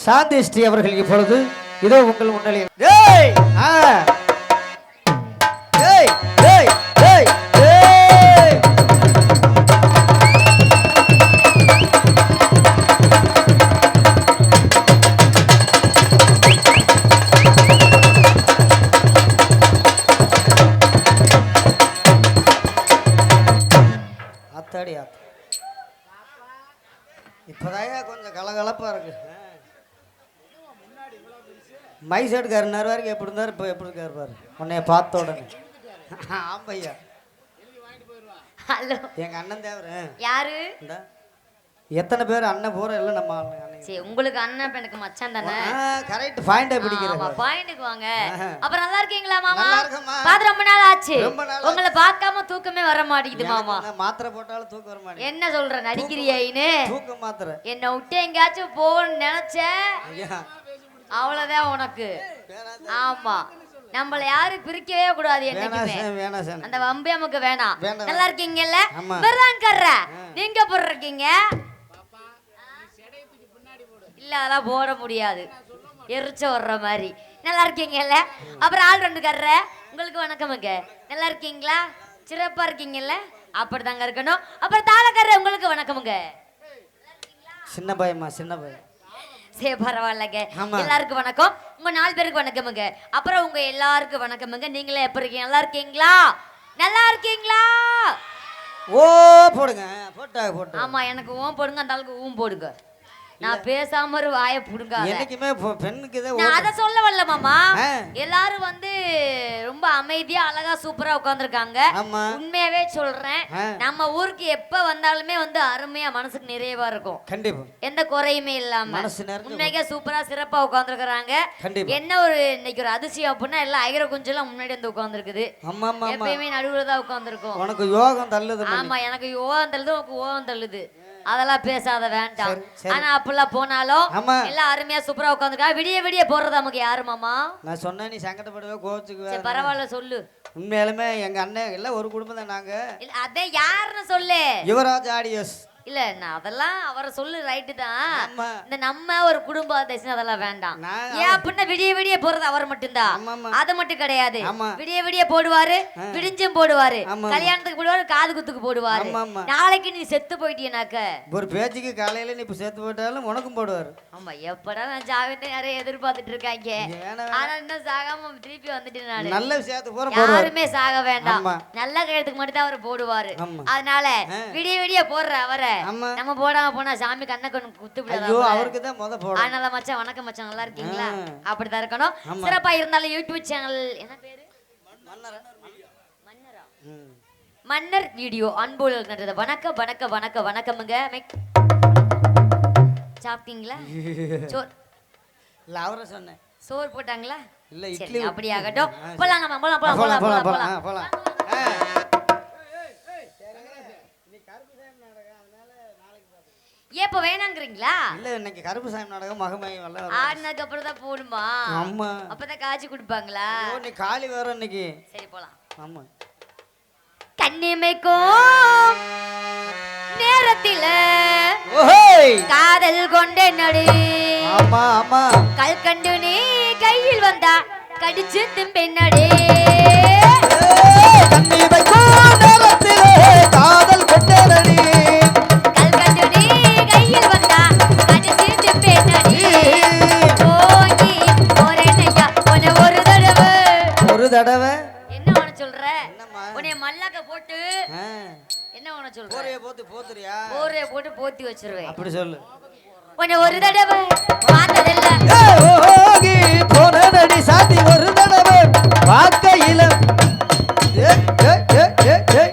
சாந்தி ஸ்ரீ அவர்கள் இப்பொழுது இதோ உங்கள் முன்னிலையில் டேய் டேய் டேய் டேய் டேய் அத்தாடி இப்போதான் கொஞ்சம் கலகலப்பா இருக்கு. மைசேடுக்காரு நேரம் வரைக்கும் எப்படி இருந்தார், இப்போ எப்படி இருக்காரு பாரு உன்னைய பார்த்த உடனே. ஆம்பையா ஹலோ எங்க அண்ணன் தேவரு யாரு? எத்தனை பேர் அண்ணன் போற இல்ல நம்ம சரி உங்களுக்கு அண்ணன் இப்ப எனக்கு மச்சான் தானே. கரெக்ட் பாயிண்ட் பிடிக்கிறேன். ஆமா பாயிண்ட்க்கு வாங்க. அப்புறம் நல்லா இருக்கீங்களா மாமா? நல்லா இருக்கேம்மா. பாத்து ரொம்ப நாள் ஆச்சு. உங்களை பார்க்காம தூக்கமே வர மாட்டேங்குது மாமா. மாத்திரை போட்டாலும் தூக்கம் வர மாட்டேங்குது. என்ன சொல்ற நடிக்கிறியேன்னு? தூக்க மாத்திரை. என்ன விட்டு எங்கயாச்சும் போன்னு நினைச்சேன். அவ்வளவுதான் உனக்கு. ஆமா நம்மள யாரும் பிரிக்கவே கூடாது என்னைக்குமே. அந்த வம்பே நமக்கு வேணாம். நல்லா இருக்கீங்கல்ல? பிரதான் கர்ற நீங்க போடுறீங்க இல்ல அதெல்லாம் போட முடியாது எரிச்ச வர்ற மாதிரி. நல்லா இருக்கீங்கல்ல? அப்புறம் ஆள் ரெண்டு கர்ற உங்களுக்கு வணக்கமுங்க. நல்லா இருக்கீங்களா? சிறப்பா இருக்கீங்கல்ல? அப்படிதாங்க இருக்கணும். அப்புறம் தாளக்கர்ற உங்களுக்கு வணக்கமுங்க. சின்ன பையமா சின்ன பையன். சரி பரவாயில்லங்க. எல்லாருக்கும் வணக்கம். உங்க 4 பேருக்கு வணக்கமுங்க. அப்புறம் உங்க எல்லாருக்கும் வணக்கமுங்க. நீங்களே எப்படி இருக்கீங்க? நல்லா இருக்கீங்களா? நல்லா இருக்கீங்களா? ஓ போடுங்க. போட்டு ஆமா எனக்கு ஓம் போடுங்க, அந்த ஆளுக்கு ஊம் போடுங்க. நான் பேசாம ஒரு வாயை புடுங்க. என்னைக்குமே பெண்ணுக்கு இதை நான் அதை சொல்ல வரல மாமா. எல்லாரும் வந்து ரொம்ப அமைதியா அழகா சூப்பரா உட்கார்ந்துருக்காங்க. உண்மையாவே சொல்றேன், நம்ம ஊருக்கு எப்ப வந்தாலுமே வந்து அருமையா மனசுக்கு நிறைவா இருக்கும். கண்டிப்பா எந்த குறையுமே இல்லாம உண்மையா சூப்பரா சிறப்பா உட்கார்ந்துருக்காங்க. என்ன ஒரு இன்னைக்கு ஒரு அதிசயம் அப்படின்னா எல்லாம் ஐயர குஞ்செல்லாம் முன்னாடி வந்து உட்கார்ந்துருக்குது. எப்பயுமே நடுவுல தான் உட்கார்ந்துருக்கும். உனக்கு யோகம் தள்ளுது. ஆமா எனக்கு யோகம் தள்ளுது, உனக்கு ஓகம் தள்ளுது. அதெல்லாம் பேசாத வேண்டாம். ஆனா அப்பெல்லாம் போனாலும் எல்லாம் அருமையா சூப்பரா உட்காந்துருக்கா. விடிய விடிய போறது நமக்கு யாரு மாமா? நான் சொன்ன நீ சங்கடப்படவே கோச்சுக்குவே. பரவாயில்ல சொல்லு. உண்மையாலுமே எங்க அண்ணன் எல்லாம் ஒரு குடும்பம் தான் நாங்க. அதே யாருன்னு சொல்லு. யுவராஜ் ஆடியஸ். இல்ல நான் அதெல்லாம் அவரை சொல்லு ரைட்டு தான். இந்த நம்ம ஒரு குடும்ப அதெல்லாம் வேண்டாம். ஏன் அப்படின்னா விடிய விடிய போறது அவர் மட்டும்தான். அது மட்டும் கிடையாது. விடிய விடிய போடுவாரு, விடிஞ்சும் போடுவாரு, கல்யாணத்துக்கு போடுவாரு, காது குத்துக்கு போடுவாரு. நாளைக்கு நீ செத்து போயிட்டீனாக்க ஒரு பேச்சுக்கு காலையில நீ இப்ப செத்து போயிட்டாலும் உனக்கும் போடுவாரு. ஆமா எப்படா நான் சாவிட்டு நிறைய எதிர்பார்த்துட்டு இருக்காங்க. ஆனா இன்னும் சாகாம திருப்பி வந்துட்டு நான் நல்ல விஷயத்துக்கு போற யாருமே சாக வேண்டாம். நல்ல கழுத்துக்கு மட்டும் தான் அவர் போடுவாரு. அதனால விடிய விடிய போடுற அவரை நம்ம போடாம போனா சாமி கண்ண குத்து விடாது. அவருக்கு தான் முத போடும். அதனால மச்சான் வணக்கம் மச்சான், நல்லா இருக்கீங்களா? அப்படிதான் இருக்கணும். சிறப்பா இருந்தாலும் யூடியூப் சேனல் என்ன பேரு? மன்னர் வீடியோ அன்போடு இருக்கின்றது. வணக்கம் வணக்கம் வணக்கம் வணக்கமுங்க. சாப்பிட்டீங்களா? சோறு இல்ல அவரை சொன்னேன். சோறு போட்டாங்களா? இல்ல இட்லி. அப்படி ஆகட்டும். போலாம் நம்ம போலாம் போலாம் போலாம் போலாம் போலாம் போலாம். ஏப்ப வேணாங்கறீங்களா? இல்ல இன்னைக்கு கருப்பு சாமி நாடகம் மகமை வல்ல ஆடுனதுக்கு அப்புறம் தான் போடுமா? ஆமா. அப்பதான் காட்சி கொடுப்பாங்களா? ஓ நீ காலி வேற இன்னைக்கு. சரி போலாம். ஆமா. கண்ணிமைக்கும் நேரத்தில ஓஹேய் காதல் கொண்டே நடி. ஆமா ஆமா. கல்கண்டு நீ கையில் வந்தா கடிச்சு திம்பென்னடி. கண்ணிமைக்கும் நேரத்தில காதல் கொண்டே நடி. தடவை என்ன உன சொல்ற? உன்னை மல்லாக்க போட்டு என்ன உன சொல்ற? போரே போத்து போத்துறியா? போரே போட்டு போத்தி வச்சிருவேன். அப்படி சொல்லு. உன்னை ஒரு தடவை பார்த்ததில்ல. ஓகே போனடி சாத்தி ஒரு தடவை வாக்கையில ஏ ஏ ஏ ஏ ஏ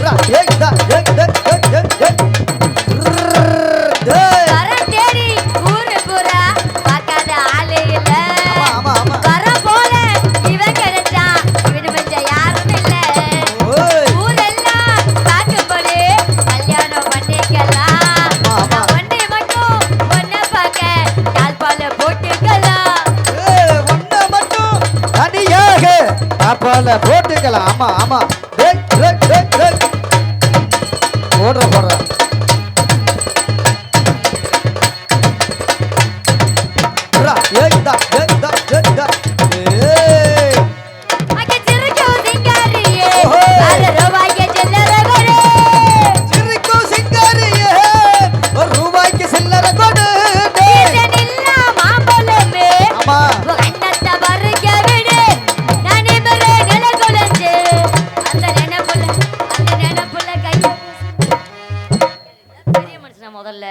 ரா ஏ டா ஏ ஏ ஏ போட்டுக்கலாம். ஆமா ஆமா. போடுற போடுற முதல்ல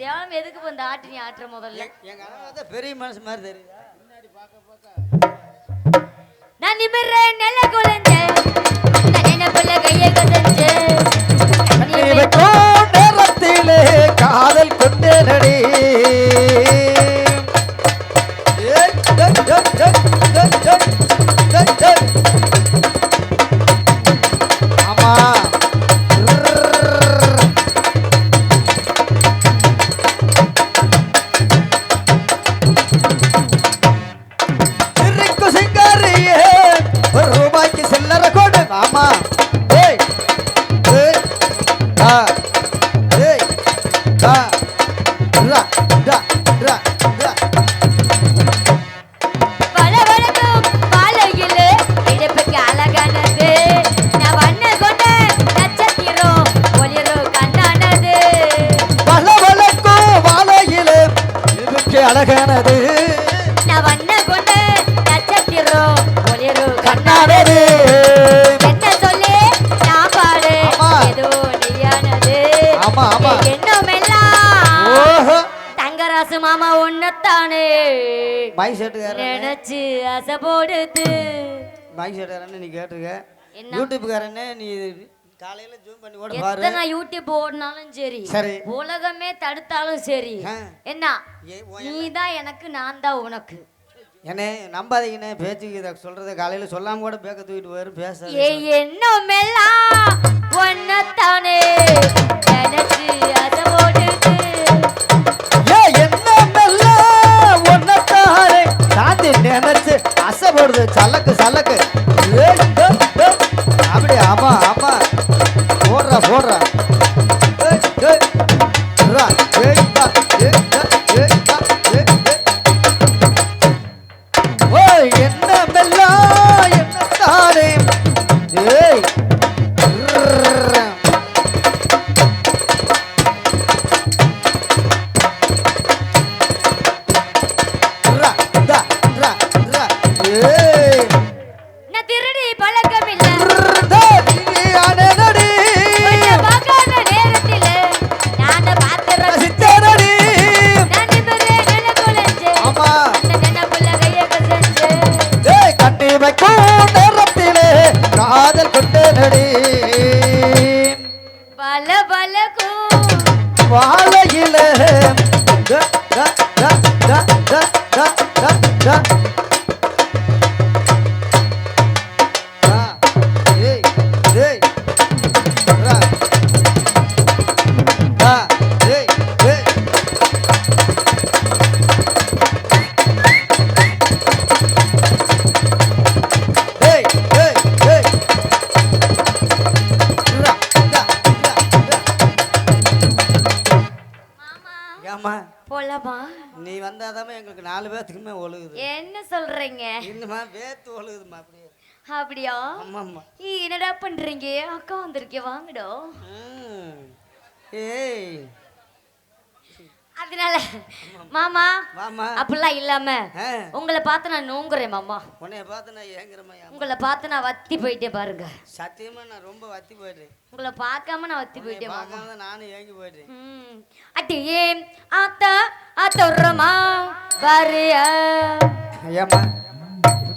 தேவம் எதுக்கு வந்து ஆட்டு நீ ஆட்டுற முதல்ல எங்க அண்ணா பெரிய மனசு மாதிரி தெரியுது நான் நிமிர்றேன் நல்ல குழந்தை நினைப்புல கையை கசஞ்சு நேரத்திலே காதல் கொண்டே நடி ஆமா ஆமா ஏய் ஏய் டா ஏய் டா ரா டா ரா ரா பலவளக்கும் பாலையிலே இடுப்புக்கு அழகானது நான் வண்ண கொண்ட நட்சத்திரம் ஒளிரும் கண்ணானது பலவளக்கும் பாலையிலே இடுப்புக்கு அழகானது நான் வண்ண கொண்ட நட்சத்திரம் ஒளிரும் கண்ணானது தங்கராசு மாமா ஒன்னத்தானே மைக் செட்டுக்காரன் நினைச்சு ஆசை போடுது மைக் செட்டுக்காரன் நீ கேட்டிருக்க யூடியூப்காரனே நீ காலையில ஜூம் பண்ணி கூட பாரு எத்தனை யூடியூப் ஓடினாலும் சரி சரி உலகமே தடுத்தாலும் சரி என்ன நீதான் எனக்கு நான் தான் உனக்கு என்ன நம்பாதீங்கண்ணே பேச்சுக்கு இதை சொல்றதை காலையில சொல்லாம கூட பேக்க தூக்கிட்டு போயிரு பேச என்னமெல்லாம் ஒன்னத்தானே நினைச்சு ஆசை போடுது என்னமெல்லாம் ஒன்னத்தானே சாந்தி நினைச்சு அசைப்படுது சலக்கு சலக்கு அப்படி ஆமா ஆமா போடுறா போடுறா என்னமெல்லாம் என்னத்தானே ஏய் நான் திருடி பழக்கம் இல்ல காதல் கொண்டு நடி பல பலக்கும் வாழையில போலாமா நீ வந்தாதான் எங்களுக்கு 4 பேத்துக்குமே ஒழுகுது என்ன சொல்றீங்க இன்னுமா வேத்து ஒழுகுதுமா அப்படியே அப்படியா ஆமாம்மா என்னடா பண்றீங்க அக்கா வந்திருக்கே வாங்கடோ ஏய் அதனால மாமா வாமா அப்படிலாம் இல்லாம உங்களை பார்த்து நான் நோங்குறேன் மாமா உன்னைய பார்த்து நான் ஏங்குறேம்மா உங்களை பார்த்து நான் வத்தி போயிட்டே பாருங்க சத்தியமா நான் ரொம்ப வத்தி போயிடுறேன் உங்களை பார்க்காம நான் வத்தி போயிட்டேன் மாமா பார்க்காம நானும் ஏங்கி போயிடுறேன் அட்டியே ஆத்தா ஆத்தோரமா பாரியா ஐயாம்மா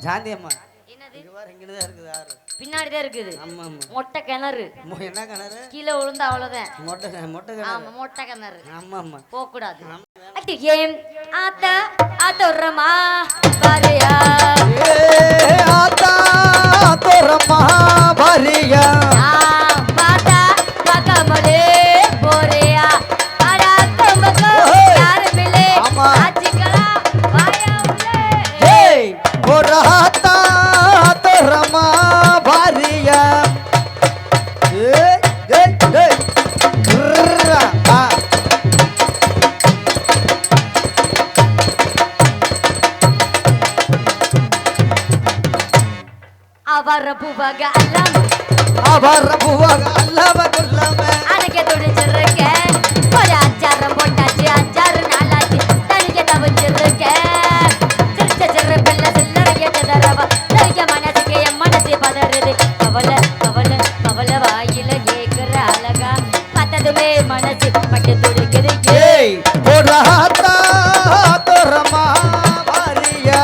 சாந்தி அம்மா என்னது இங்கதான் இருக்குது ஆறு பின்னாடிதான் இருக்குது ஆமா ஆமா மொட்டை கிணறு என்ன கிணறு கீழே விழுந்து அவ்வளவுதான் மொட்டை கிணறு ஆமா மொட்டை கிணறு ஆமா ஆமா போக கூடாது அட்டியே ஆத்தா ஆத்தோரமா பாரியா ஆத்தா ஆத்தோரமா பாரியா பாத்தா பக்கமலே போறியா அடா கம்பக்கோ யாருமில்லே ஆச்சிக்கலா வாயா உள்ளே ஏய் ஒரு ஆத்தா ஆத்தோரமா பாரியா ஏய் ஏய் ஏய் பூவாக அல்லாம வர்ற பூவாக அல்லாம கொல்லாம அன்னைக்கு துடிச்சிருக்கேன் ஒரு அச்சாரம் போட்டாச்சு 5-6 நாளாச்சு தனிக்க தவிச்சிருக்கேன் சிரிச்ச சிறு பிள்ளை சில்லறைய தரவா தனிக்க மனசுக்கு என் மனசு பதறுது கவலை கவலை கவலை வாயில கேக்குற அழகா மத்ததுமே மனசு பட்டு துடிக்குது போடுறாத்தா தோரமா வாரியா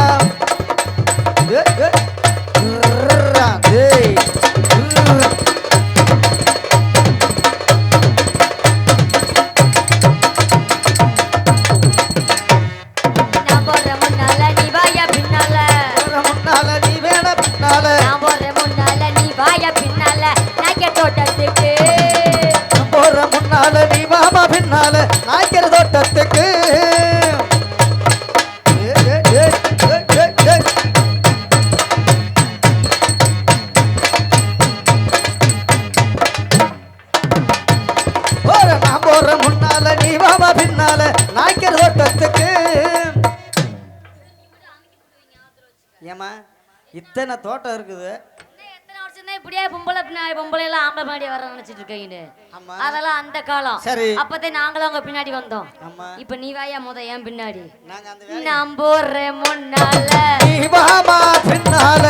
நான் போற முன்னால நீ வாயா பின்னால முன்னால நீ வேண பின்னால நான் போற முன்னால நீ வாயா பின்னால நாய்க்க தோட்டத்துக்கு போற முன்னால நீ வாமா பின்னால நாய்க்கிற தோட்டத்துக்கு நான் போற முன்னால நீ வாமா பின்னால நாய்க்கிற தோட்டத்துக்கு ஏமா இத்தனை தோட்டம் இருக்குது எத்தனை வருஷம் தான் இப்படியே பொம்பளை பின்னாடி பொம்பளை எல்லாம் ஆம்பளை பின்னாடி வர நினைச்சிட்டு இருக்கீங்க ஆமா அதெல்லாம் அந்த காலம் சரி அப்பதான் நாங்களும் அவங்க பின்னாடி வந்தோம் ஆமா இப்ப நீ வாயா முத ஏன் பின்னாடி நாங்க அந்த நான் போறேன் முன்னால நீ வாமா பின்னால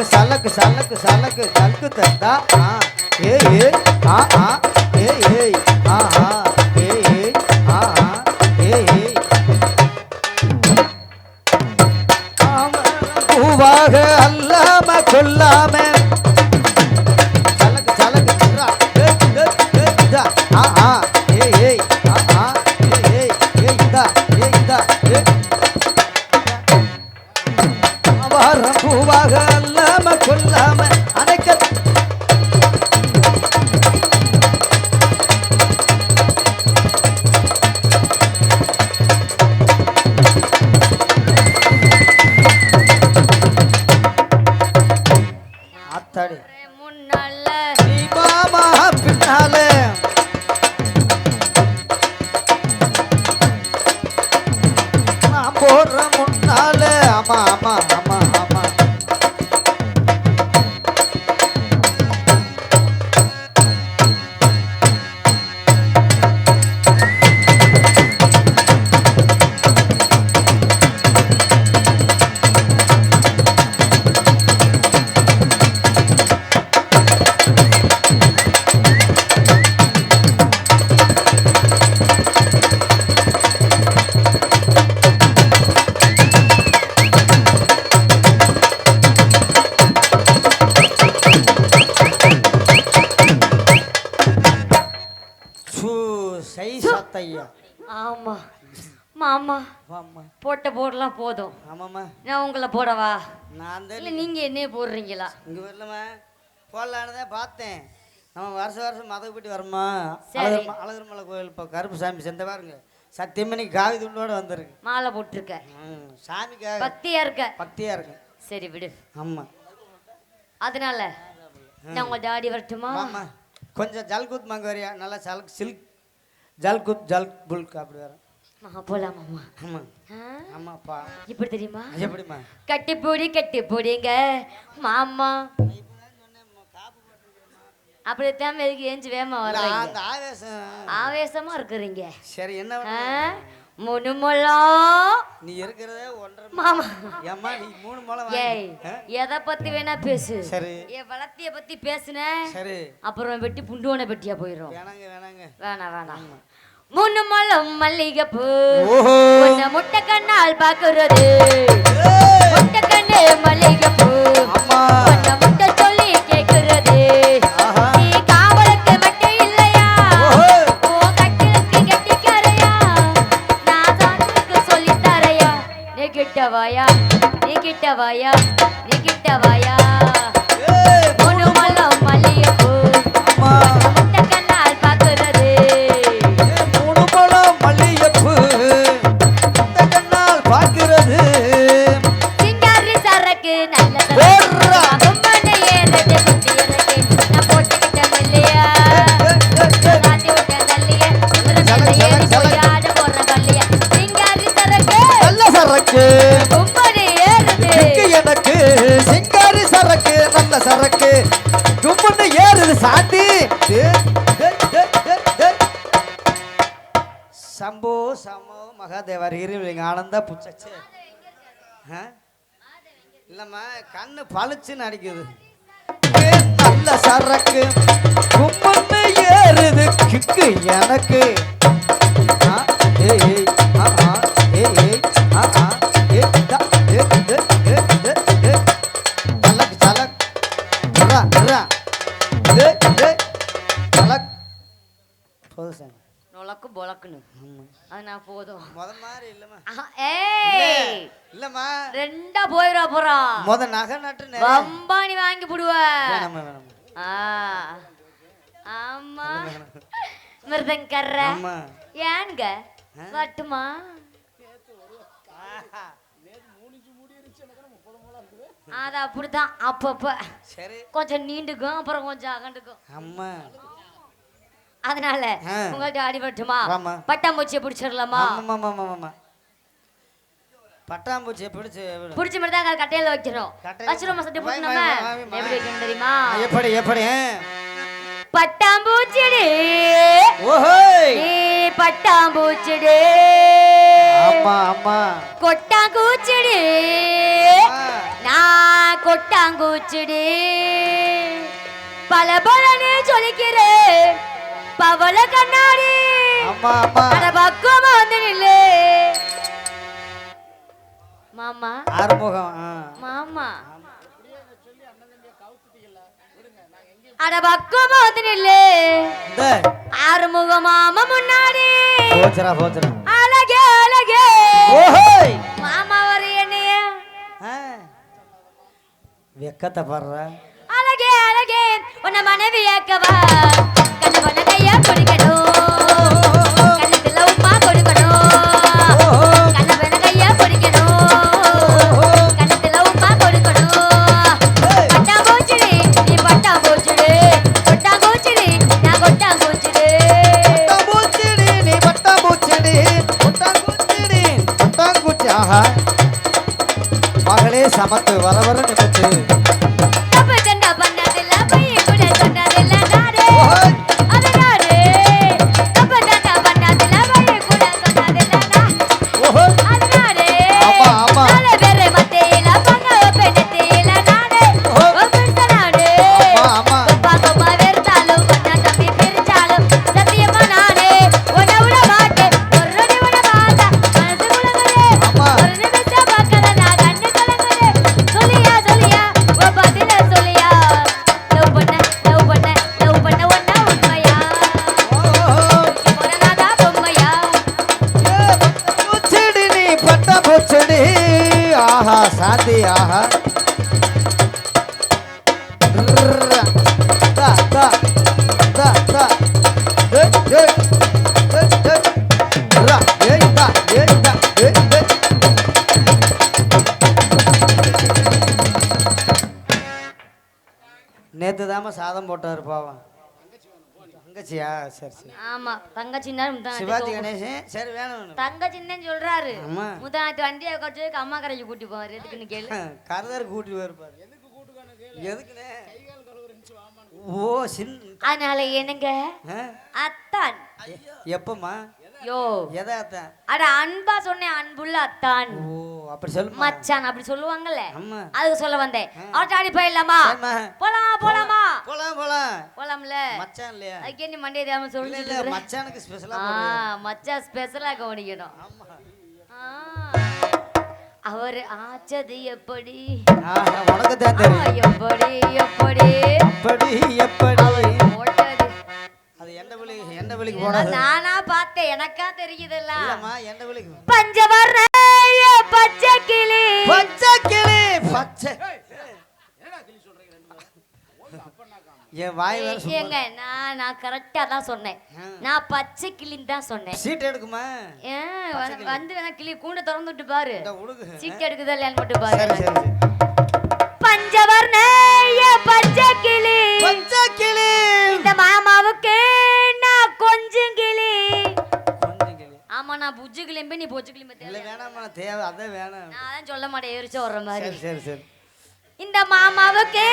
சலக்கு சலக்கு சலக்கு சலக்கு சலக்கு தந்தா ஏ ஏ ஆ ஆ ஏ ஏ ஆ ஆ ஏ ஏ ஆ ஆ ஏ ஏ பூவாக அல்லாம கொல்லாம சலக்கு சலக்கு தந்தா ஆ ஆ ஏ ஏ ஆ ஆ ஏ ஏ ஏ இந்தா ஏ இந்தா ஏ வாரம் பூவாக அல்லாம கொல்லாம அனைக்க ஆத்தாடி முன்னால நீ மாமா பின்னால நான் போற முன்னால ஆமா ஆமா ஆமா ஆமா சத்தையா ஆமா மாமா வாம்மா போட்ட போடலாம் போதும் ஆமாம்மா நான் உங்களை போடவா நான் தான் இல்ல நீங்க என்ன போடுறீங்களா இங்கே வரலம்மா போடலான்னு தான் பார்த்தேன் நம்ம வருஷம் வருஷம் மதகுப்பட்டி வரமா சரி. அழகர்மலை கோயில் இப்போ கருப்பு சாமி செந்த பாருங்க சத்தியமணிக்கு காவி துண்டோட வந்திருக்கு மாலை போட்டிருக்க சாமிக்காக பக்தியா இருக்க பக்தியாக இருக்கு சரி விடு ஆமாம் அதனால நான் உங்க டாடி வரட்டுமா ஆமாம் கொஞ்சம் ஜல்குத் மாங்க வரியா நல்லா சில்க் ஜல்குத் ஜல்க் புல்க் அப்படி வரும் போலாம் மாமா ஆமாம் ஆ? ஆமாப்பா இப்படி தெரியுமா எப்படிம்மா கட்டி போடிங்க மாமா அப்படித்தான் எதுக்கு ஏஞ்சி வேமா அந்த வர்றீங்க ஆவேசம் ஆவேசமா இருக்கிறீங்க சரி என்ன ஆ? முணுமுழம் நீ இருக்கிறதே 1.5 மாமா ஏம்மா நீ 3 முளை ஏய் எதை பத்தி வேணா பேசு சரி என் வளர்த்திய பத்தி பேசுன சரி அப்புறம் வெட்டி புண்டுவனை பெட்டியா போயிரும் வேணாங்க வேணாங்க வேணாம் வேணாம் முணுமுழம் மல்லிகைப்பூ ஓஹோ உன்னை முட்டை கண்ணால் பாக்குறது முட்டை கண்ணு மல்லிகைப்பூ அம்மா உன்னை முட்டை சொல்லி கேக்குறது ஆஹா நீ காவலுக்கு மட்டும் இல்லையா ஓஹோ உன் கட்டிலுக்கு கெட்டிக்காரையா நான் சாத்துக்கு சொல்லி தரையா நீ கிட்ட வாயா நீ கிட்ட வாயா நீ கிட்ட வாயா ஏய் முணுமுழம் மல்லிகைப்பூ அம்மா உன்னை முட்டை கண்ணால் பாக்குறது 3 முழம் மல்லிகைப்பூ இந்த கண்ணால் பார்க்கிறது சிங்காரி சரக்கு நல்ல ஓடுறா. கும்பனை ஏறது குத்தி இறக்கு நான் போட்டுக்கிட்டேன் இல்லையா சாத்தி விட்டேன் தள்ளிய குதிரை மேல ஏறி போய் ஆட போற கல்லிய சிங்காரி சரக்கு நல்ல சரக்கு கும்பனை ஏறது சிங்காரி சரக்கு நல்ல சரக்கு கும்புன்னு ஏறுது சாந்தி சம்போ சமோ மகாதேவர் இருவிலிங்க ஆனந்தா புச்சச்சு இல்லம்மா கண்ணு பளிச்சுன்னு அடிக்குது நல்ல சரக்கு கும்புன்னு ஏறுது கிக்கு எனக்கு நொலக்கு பொலக்குன்னு அது நான் போதும் முத மாதிரி இல்லம்மா ஏய் இல்லம்மா ரெண்டா போயிரா போறா முத நகை நட்டு அம்பானி வாங்கி போடுவ ஆமா மிருதங்கர்ற ஏனுங்க வட்டுமா அது அப்படிதான் அப்பப்ப கொஞ்சம் நீண்டுக்கும் அப்புறம் கொஞ்சம் அகண்டுக்கும் அம்மா அதனால உங்கள்ட்ட அடிபட்டுமா பட்டாம்பூச்சியை பிடிச்சிடலாமா பட்டாம்பூச்சியை பிடிச்ச மாதிரி தான் கட்டையில வைக்கிறோம் வச்சிருமா சட்டை போட்டு நம்ம எப்படி வைக்கணும் தெரியுமா எப்படி எப்படி பட்டாம்பூச்சிடி ஓஹோய் பட்டாம்பூச்சிடி அம்மா அம்மா கொட்டாங்கூச்சிடி நான் கொட்டாங்கூச்சிடி பல பலன்னு சொல்லிக்கிறேன் பவள கண்ணாடி அம்மா அம்மா அட பக்கமா வந்து நில்லு மாமா ஆறுமுகம் மாமா அட பக்கமா வந்து நில்லு ஆறுமுகம் மாமா முன்னாடி போச்சரா போச்சரா அழகே அழகே ஓஹோய் மாமா வர என்னைய வெக்கத்தை பாடுற அழகே அழகே உன்னை மனைவி ஏக்கவா கண்ணு பண்ண கையா பிடிக்கணும் கண்ணத்துல உமா கொடுக்கணும் கண்ணு பண்ண கையா பிடிக்கணும் கண்ணத்துல உமா கொடுக்கணும் பட்டாம்பூச்சிடி நீ பட்டாம்பூச்சிடி கொட்டாம்பூச்சிடி நான் கொட்டாம்பூச்சிடி பட்டாம்பூச்சிடி நீ பட்டாம்பூச்சிடி கொட்டாம்பூச்சிடி கொட்டாம்பூச்சி ஆஹா மகளே சமத்து வர வர நிமித்து தப்பு சண்டை பண்ணதில்ல பைய கூட சொன்னதில்ல நானே அது நானே தப்பு சண்டை பண்ணதில்ல பைய கூட சொன்னதில்ல நான் அது நானே நாலு பேரு மத்தியில பங்க பெண்ணத்தில நானே பெருச நானே அப்பா அம்மா வெறுத்தாலும் ஒன்னா தம்பி பிரிச்சாலும் சத்தியமா நானே உன்னை விட மாட்டேன் ஒரு நொடி விட மாட்டேன் மனசு குழந்தையே ஒரு நிமிஷம் பார்க்கல நான் கண்ணு கலங்குது சொல்லியா சொல்லியா உன் பதில சொல்லியா லவ் பண்ண ஒன்னா உண்மையா போறனாதா பொம்மையா பூச்செடி நீ பட்டாம்பூச்செடி ஆஹா சாந்தி ஆஹா தா தா தா தா ஏய் தா ஏய் தா ஏய் நேத்து தாம சாதம் போட்டாரு பாவம் தங்கச்சியா சரி சரி ஆமா தங்கச்சின்னா சிவாஜி கணேசன் சரி வேணும் தங்கச்சின்னு சொல்றாரு ஆமா முதாத்து வண்டியை உட்காந்து அம்மா கரைக்கு கூட்டி போவாரு எதுக்குன்னு கேளு கரதர் கூட்டி வருப்பாரு எதுக்குனே ஓ சின் அதனால என்னங்க அத்தான் எப்பமா யோ எதை அத்தான் அட அன்பா சொன்னேன் அன்புள்ள அத்தான் ஓ அப்படி சொல்லு மச்சான் அப்படி சொல்லுவாங்கல்ல ஆமா அதுக்கு சொல்ல வந்தேன் ஆட்டாடி போயிடலாமா போலாம் போலாமா போலாம் போலாம் போலாம்ல மச்சான் இல்லையா அதுக்கே நீ மண்டே தேவ சொல்லிட்டு இல்ல மச்சானுக்கு ஸ்பெஷலா மச்சான் ஸ்பெஷலா கவனிக்கணும் ஆமா அவர் ஆச்சது எப்படி உனக்கு தான் தெரியும் எப்படி எப்படி எப்படி எப்படி போட்டது அது எந்த விழிக்கு போனது நானா பார்த்தேன் எனக்கா தெரியுதுல்ல இல்லம்மா எந்த விழிக்கு பஞ்சவர்ண பச்சை கிளி பச்சை கிளி பச்சை என் வாய் வேற ஏங்க நான் கரெக்டா தான் சொன்னேன் நான் பச்சை கிளின்னு தான் சொன்னேன் சீட் எடுக்குமா வந்து வேணா கிளி கூண்ட திறந்து விட்டு பாரு சீட் எடுக்குதா இல்லையான்னு மட்டும் சரி பாரு சரி பஞ்சவர்ண பச்சை கிளி பச்சை கிளி இந்த மாமாவுக்கு நான் கொஞ்சம் கிளி ஆமா நான் புஜ்ஜு கிளிம்பி நீ பொச்சு கிளிம்பி இல்ல வேணாமா தேவை அதான் வேணாம் நான் அதான் சொல்ல மாட்டேன் எரிச்சு வர்ற மாதிரி சரி சரி இந்த மாமாவுக்கு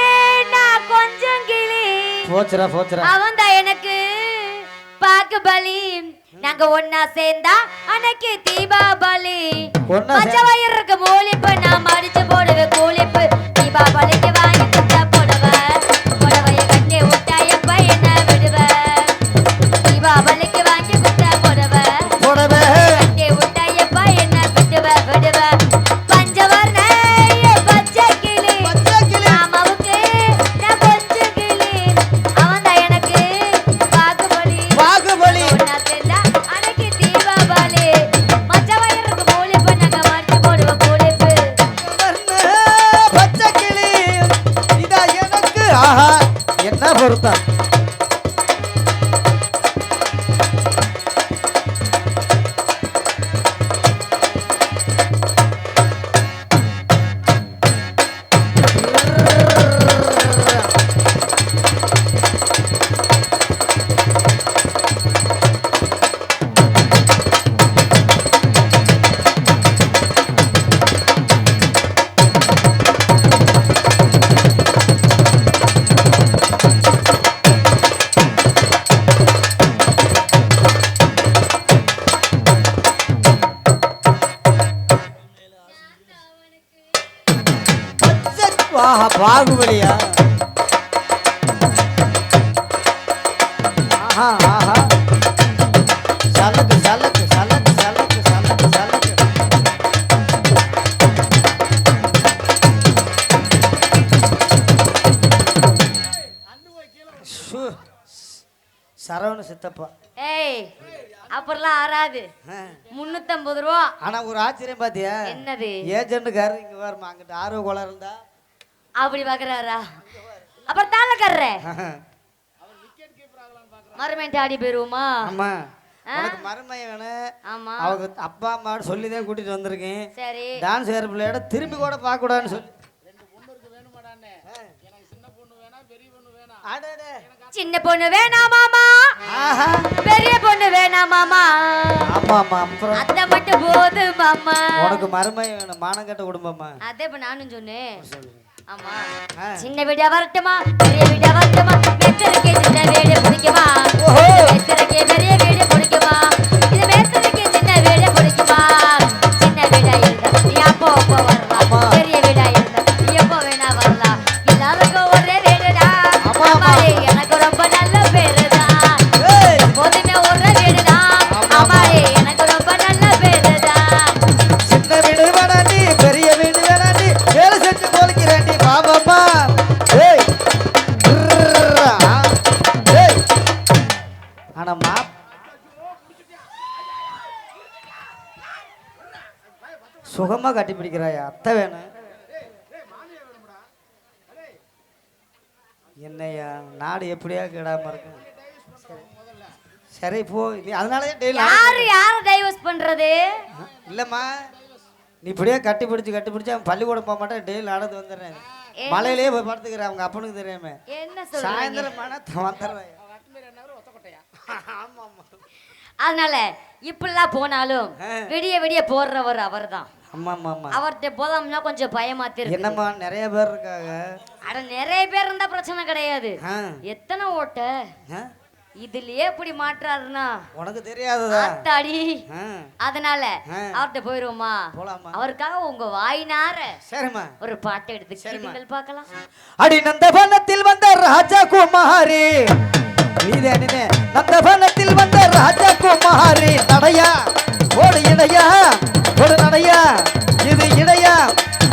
நான் கொஞ்சம் கிளி போச்சுரா அவன் தான் எனக்கு பாக்கு பலி நாங்க ஒன்னா சேர்ந்தா அன்னைக்கு தீபாவளி மச்சவயிறுக்கு மூலிப்பு நான் மடிச்சு போடுவேன் கூலிப்பு தீபாவளிக்கு வாங்கி கொடுத்தா புடவைய கட்டி விட்டாய பையன விடுவ தீபாவளிக்கு வாங்கி கொடுத்தா புடவை கட்டி விட்டாய பையன விடுவ பஞ்சவர்ண பச்சை கிளி மாமாவுக்கு நான் கொஞ்சம் கிளி அவன் தான் எனக்கு பாகுபலி ஒன்னா சேர்ந்தா அன்னைக்கு தீபாவளி மச்சவயிறுக்கு மூலிப்பு நாங்க மடிச்சு போடுவோம் கூலிப்பு பச்சை கிளி இதா எனக்கு ஆஹா என்ன பொருத்தம் ஆஹா பாகுபலியா ஆஹா சலக்கு சலக்கு சலக்கு சலக்கு சலக்கு சலக்கு சரவண சித்தப்பா ஏய் அப்புறம்லாம் ஆறாது 350 ரூபா ஆனா ஒரு ஆச்சரியம் பாத்தியா என்னது ஏஜென்ட்காரு இங்க வருமா அங்கிட்ட ஆர்வ கோளம் இருந்தா அப்படி பாக்குறாரா அப்புறம் தாள கர்ற மறுமையிட்டு ஆடி போயிருவோமா ஆமா உனக்கு மருமைய வேணும் ஆமா அவங்க அப்பா அம்மா சொல்லி தான் கூட்டிட்டு வந்திருக்கேன் சரி டான்ஸ் ஏற பிள்ளையோட திரும்பி கூட பார்க்க கூடாதுன்னு சொல்லி சின்ன பொண்ணு வேணாம் மாமா பெரிய பொண்ணு வேணாம் மாமா ஆமா ஆமா அப்புறம் அத மட்டும் போது மாமா உனக்கு மருமைய வேணும் மானங்கட்ட குடும்பமா அதே இப்ப நானும் சொன்னேன் ஆமா சின்ன வீடா வரட்டுமா பெரிய வீடா வரட்டுமா மேத்தருக்கு சின்ன வீடு பிடிக்குமா மேத்தருக்கு பெரிய வீடு பிடிக்குமா இது மேத்தருக்கு சின்ன வீடு பிடிக்குமா சின்ன வீடா இருந்தா நீ அப்போ வரலாம் பெரிய வீடா இருந்தா நீ எப்போ வேணா வரலாம் எல்லாருக்கும் ஒரே வீடுடா அம்மாடி எனக்கு ரொம்ப நல்ல பேருதான் எப்போதுமே ஒரே வீடுதான் அம்மாடி எனக்கு ரொம்ப நல்ல பேருதான் சின்ன வீடு வேணாண்டி பெரிய வீடு வேணாண்டி வேலை செஞ்சு போலிக்கிறாண்டி பாபாம்மா ஏய் ஏய் ஆனா சுகமா கட்டி பிடிக்கிறாயா அத்தை வேணும் என்னையா நாடு எப்படியா கிடாம இருக்கு சரி போ நீ அதனாலயே டெய்லி யார டைவர்ஸ் பண்றது இல்லம்மா நீ இப்படியே கட்டி பிடிச்சு அவன் பள்ளிக்கூடம் போக மாட்டேன் டெய்லி நடந்து வந்துடுறேன் மலையிலேயே போய் படுத்துக்கிறேன் அவங்க அப்பனுக்கு தெரியாம என்ன சொல்றீங்க சாயந்தரம் வந்துடுறேன் அதனால இப்படிலாம் போனாலும் விடிய விடிய போடுறவர் அவர்தான் ஆமா ஆமா ஆமா அவர்கிட்ட போதாம்னா கொஞ்சம் பயமாத்தி இருக்கு என்னம்மா நிறைய பேர் இருக்காங்க அட நிறைய பேர் இருந்தா பிரச்சனை கிடையாது எத்தனை ஓட்ட இதுலயே இப்படி மாற்றாருன்னா உனக்கு தெரியாததா அத்தாடி அதனால அவர்கிட்ட போயிருவோமா போலாமா அவருக்காக உங்க வாய்னார சரிம்மா ஒரு பாட்டை எடுத்து கேளுங்கள் பார்க்கலாம் அடி நந்தவனத்தில் வந்த ராஜா குமாரி நீதே நந்தவனத்தில் வந்த ராஜா குமாரி நடையா ஓடு இடையா ஒரு நடையா இது இடையா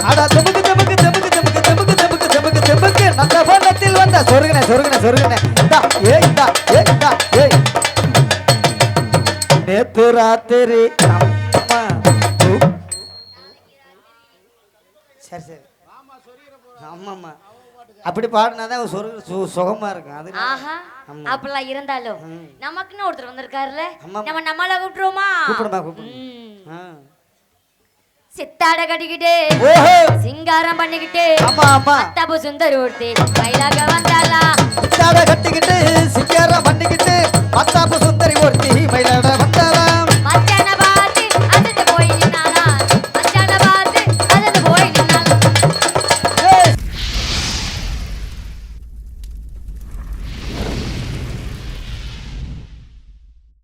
அட தெமுக்கு தெமுக்கு தெமுக்கு தெமுக்கு தெமுக்கு தெமுக்கு தெமுக்கு தெமுக்கு நந்தவனத்தில் வந்த சொருகனே ஏய் நேத்து ராத்திரி அம்மா சரி ஆமாம்மா அப்படி பாடினாதான் சுகமா இருக்கும் அது ஆஹா அப்பெல்லாம் இருந்தாலும் நமக்குன்னு ஒருத்தர் வந்திருக்காருல்ல நம்மள கூப்பிட்டுருவோமா கூப்பிடுமா சித்தாட கட்டிக்கிட்டு சிங்காரம் பண்ணிக்கிட்டு தப்பு சுந்தர் ஊர்த்தி கைலாக வந்தாளா சித்தாட கட்டிக்கிட்டு சிங்காரம் பண்ணிக்கிட்டு